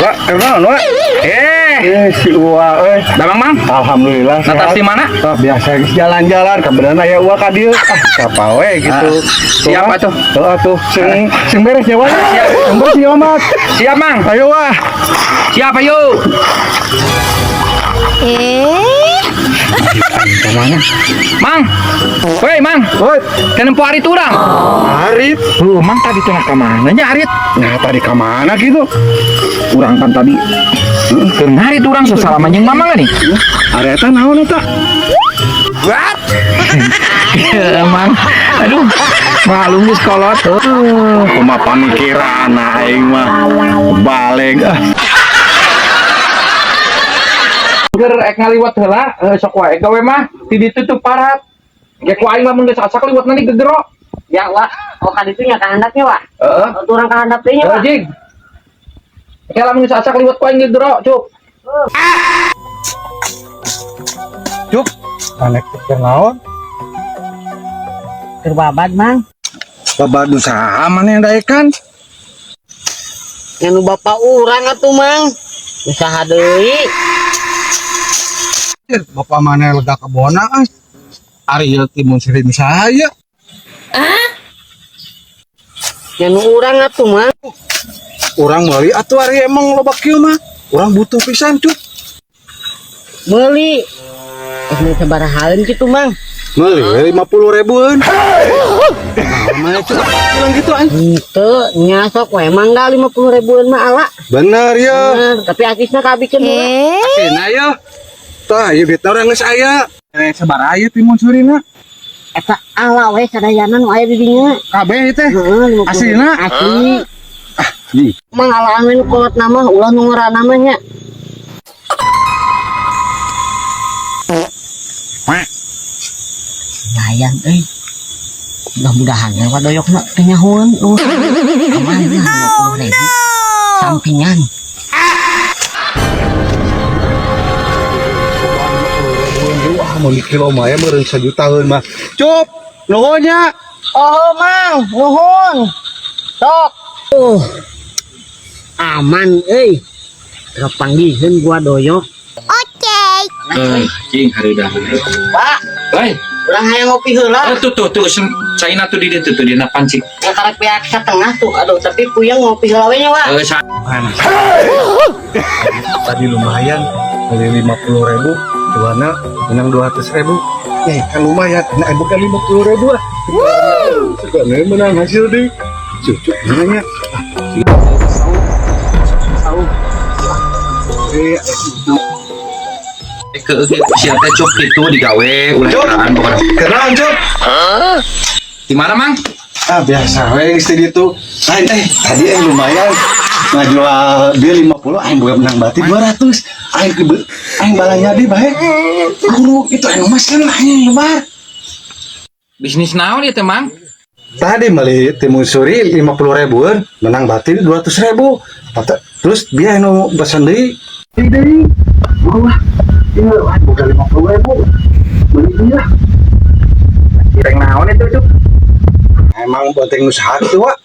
Wah, kenapa, Wak? Si Uwa, Damang Mang. alhamdulillah. Natas sehat. di mana? Biasa jalan-jalan, kebenaran aya Uwa ka dieu. Siapa we gitu. Siapa tuh? Tuh, sing beres nyawa. Siap. Sing beres nyawa, Mat. Siap, Mang. Ayo, Wah. Siapa yuk? Kemana? Mang. Woi, Mang. Woi, Kenapa hari turang? Arif. Mang tadi tuh ke mana nya Arit? Nah, tadi ke mana gitu? Kurang kan tadi. Hari turang sesalaman yang mama nih. Ari eta naon eta? What? Mang. Aduh. Malum geus kolot. Kumaha pamikiran aing mah. Balik. Ger ek ngaliwat heula, sok wae gawe mah ti ditutup parat. Ge ku aing mah mun geus asak liwat nanti gegero. Ya, Wak. Oh, kan itu nya kehendaknya, Wak. Heeh. Oh, turang kehendak teh nya, Wak. Jig. Oke lah mun geus asak liwat ku aing gegero, cuk. Cuk, anek teh naon? Keur babad, Mang. Babadu saha maneh daekan? Anu bapak urang atuh, Mang. Usaha deui. Bapak mana lega kebona Ari ieu timun siri saya. Anu urang atuh, Mang. Urang meuli atuh ari emang loba kieu mah. Urang butuh pisan cuk. Meuli. Ini sabarahaeun kitu, Mang. Meuli 50.000-an. Mana cuk bilang gitu an. Henteu nya sok we mangga 50.000-an mah ala. Bener ya. Bener, tapi asisna kabikeun heula. Asina ya. Tah ieu duitna urang geus aya. Sabaraha timun surina? Eta ala we sadayana nu aya di dinya. Kabeh teh. Heeh, 50.000. Aslina? Asli. Mang ala anu kolot nama ulah nu ngaranna mah nya. Layan mudah-mudahan lewat doyokna teh nyahoeun aman lah 50.000 sampingan. Wah, mau kilo mah ya meureun 1 jutaan mah. Cup, nuhunnya. Oh, Mang, nuhun. Sok. Aman euy. Kapanggihkeun gua doyok. Cing hari dah. Pak, Baik. urang hayang ngopi heula. Tuh China tuh di ditu tuh di pancing. Ya karek pihak satengah tuh. Aduh, tapi puyeng ngopi heula we nya, Wak. Tadi lumayan dari 50.000 juana menang 200.000 kan lumayan nah bukan 50.000 lah sekarang menang hasil deh cucuk nanya Ke siapa cuk itu digawe ulah kan pokoknya. kenal cuk Di mana, Mang? biasa we istri itu tadi lumayan ngajual dia 50 aing boga menang bati 200 aing balanya di baik guru itu anu mas kan aing lebar Bisnis naon ieu teh, Mang? tadi beli timun suri 50.000-an menang bati 200.000 terus dia anu pesan deui deui wah ieu boga 50.000 beli dia Kireng naon itu, Cuk? emang benteng usaha tuh Wak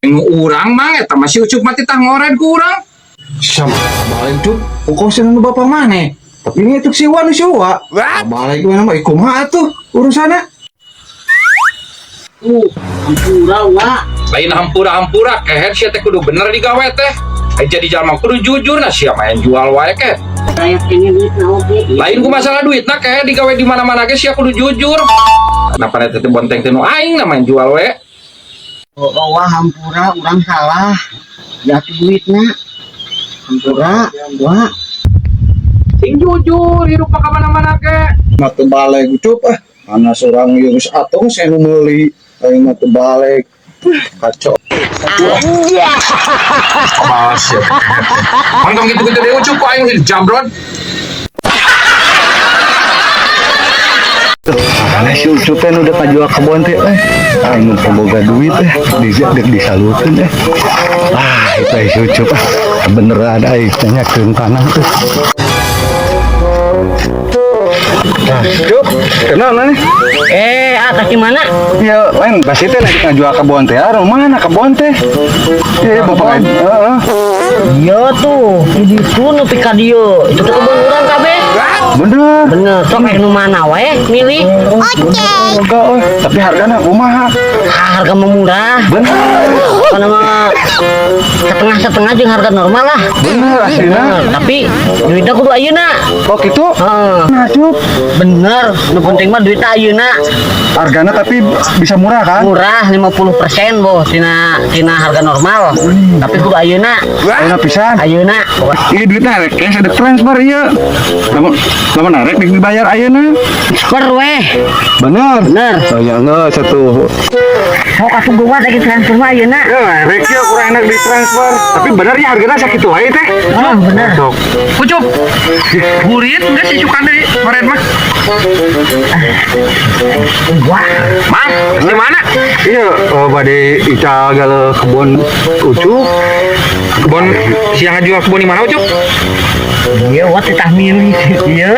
Urang Mang eta masih ucup mati tah ngoren ku urang. sama balik tuh pokoknya nu bapak mana tapi ini itu si Wan si Wak balik mana mah kumaha tuh urusannya Ampura, Wak. Lain hampura-hampura keher sia teh kudu bener digawe teh. Jadi jalma kudu jujur nah sia main jual wae ke. Kayak ini duit oge. Lain ku masalah duit nah keher digawe di mana-mana ge sia kudu jujur. Kenapa teh bonteng teh nu aing na main jual wae. Oh, Wak, hampura urang salah. Jatuh duitna. Hampura, Wak. Sing jujur hidup ka mana-mana ke. mata balik cup anak seorang yang atau saya meuli aing mata balik kacau Mas ya. Mantong gitu-gitu deh ucup ku aing jambron. karena si ucup kan udah kajual kebon teh aing boga duit dek disalurkeun itu si ucup beneran aing tanyakeun tanah tuh Cup, kenal nih? Kasih mana? Ya, lain pasti teh lagi ngajual kebon teh. Mana kebon teh? Iya, bapak. Iya tuh, di situ nepi ka dieu. Itu tuh kebun urang kabeh. Bener. Bener, sok anu mana wae milih. Enggak, tapi harganya kumaha. Harga mah murah. Bener. Kana mah setengah-setengah jeung harga normal lah. Bener aslinya. Bener, tapi duitnya kudu ayeuna. Oh gitu. Heeh. Nah, Cup. Bener, nu penting mah duit ayeuna. Harganya tapi bisa murah kan? Murah 50% boh tina harga normal. Tapi kudu ayeuna. Ayeuna pisan. Ayeuna. Ini duitnya rek cash ada transfer ieu. Lamun narek dibayar ayeuna. Per weh. Bener. Bener. Sayangnya satu. Sok atuh gua lagi transfer mah ayeuna. Ya, rek ya kurang enak di transfer. Tapi bener ya harganya sakitu wae teh. Oh, bener. Sok. Pucuk. Burit enggak sih suka dari kemarin mah. Wah, Mang, di mana? Iya, bade Ica gale kebun ucuk. Kebun siang jual kebun di mana, Pucuk? iya wat tah milih ieu.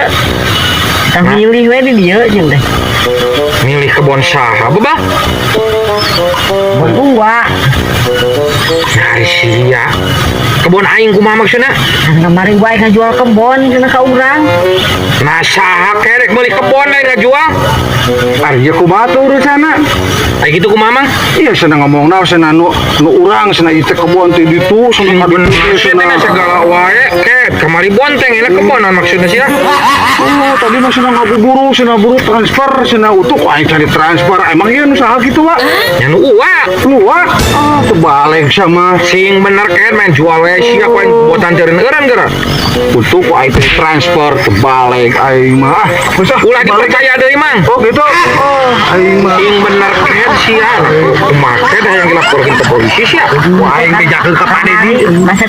Tah milih we di dieu jeung teh. Milih kebun saha, Bang? Buat gua. Dari sia. Kebun aing kumaha maksudna? Kemarin gua ngajual kebon cenah ka urang. Nah, saha kerek beli kebun lain ngajual? Ari kumaha tuh urusana? Kayak gitu kumaha, Mang? Iya cenah ngomongna cenah nu urang cenah ieu teh kebun teh ditu cenah Bener, ngadu cenah segala wae, kamari bonteng enak kebonan maksudnya sih. Oh, tadi mah cenah ngaburu cenah buru transfer cenah utuh kok aing cari transfer. Emang ieu nu saha kitu, Pak? Yang uak. Luar. Ah, terbalik sama Sing bener kan main jual we sia ku aing buatan teureun eureun. utuh kok aing teh transfer terbalik aing mah. Usah Ulah dipercaya deui, Mang. Oh, gitu. Oh, aing mah Sing bener kan sia. Kumaha dah yang dilaporkan ke polisi sia. Ku aing dijakeun ka Pak Dedi. Masa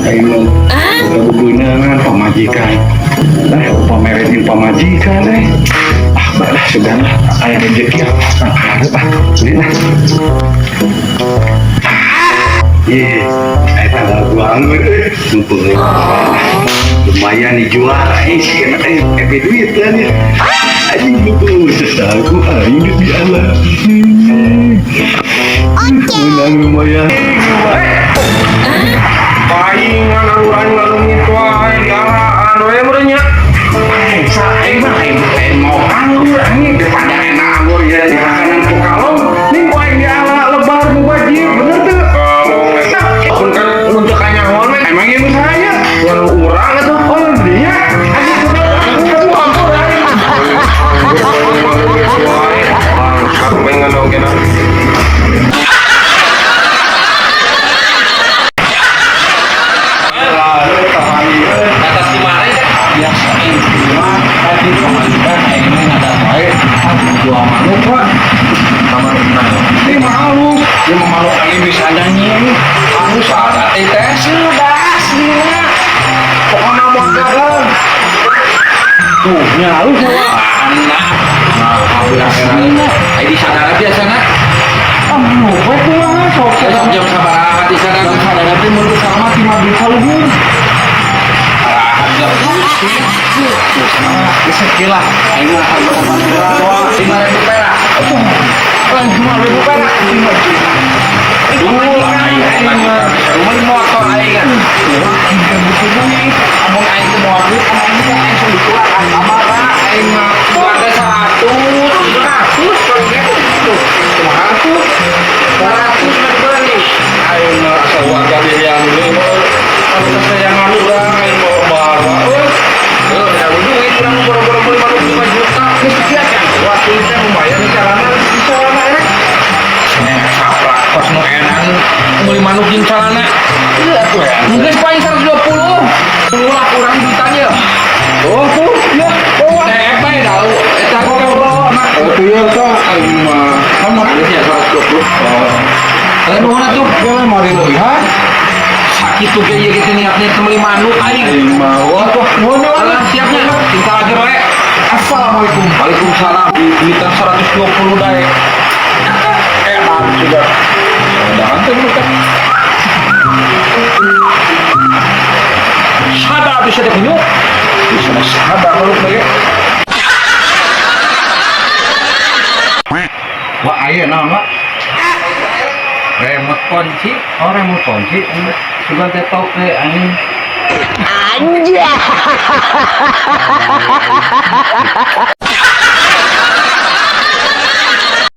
aing mah kebetulan pamajikan. Nah, pamerin pamajikan deh. Ah, balah sudahlah. Aya rezeki hareup Beli lah. Iya, eta banget mumpung lumayan dijual sih kan duit kan ya. Anjing mumpung sesaku aing di alam. Menang lumayan. Aing ngaluran ngalung itu aing anu we meureunnya. Aing mah aing mau anggur aing daripada enak anggur ya di makanan ku kalong. Ning ku aing di ala lebar mu wajib bener teu? Pun kan untuk kanyawan we. Emang ieu saya? Yang urang atuh. Oh, dia. Bangsat pengen oge na. Atas di mana ya? Biasa ini mah tadi pemalikan aing ngadat wae. Jual manuk, Pak. Kamar benar. Ini mah halus. Dia mah manuk aing bisa nyanyi. Halus ada teh sudah aslinya. Pokoknya mau gagal. Tuh, nya halus ya. Anak. Nah, alhamdulillah. Ai di sadara biasana. Lupa tuh lah, sok Jam sabaraha di sadara? ada nanti menurut sama cuma bisa luhur. Sekilah, ini lah harga doang 5.000 perak. Kan cuma 1.000 perak. Rumah di motor aing kan. Amun aing teu moal duit, aing teh aing sudah dikeluarkan kamar Aing mah keluarga 100 beli. aing mah asal warga pilihan ini Kalau kesayangan urang aing mau bawa. Ya duit urang boro-boro beli manuk 5 juta. Geus kieu kan. Waktu itu membayar di jalanan di celana rek. Saprak kos nu enak beli manuk jeung celana. iya tuh ya. Geus paling 120. Ulah urang ditanya. Oh tuh, ya. Oh, Teh bae dau. Eta corona. itu ya tuh aing mah Kan mau ada ya 120. Kalau nuhun atuh. jalan mau dilihat. Sakit tuh kayak gitu niatnya beli manuk aing. Aing mah wah tuh nuhun Alah siapnya. Kita lagi roe. Assalamualaikum. Waalaikumsalam. Duitan 120 dae. Enak sudah. Mudahan teh bukan. Sada bisa deh penyu. Bisa sada kalau kayak. Wah, ayo nama. remote kunci remote kunci sudah tetok ke anjing Anjay.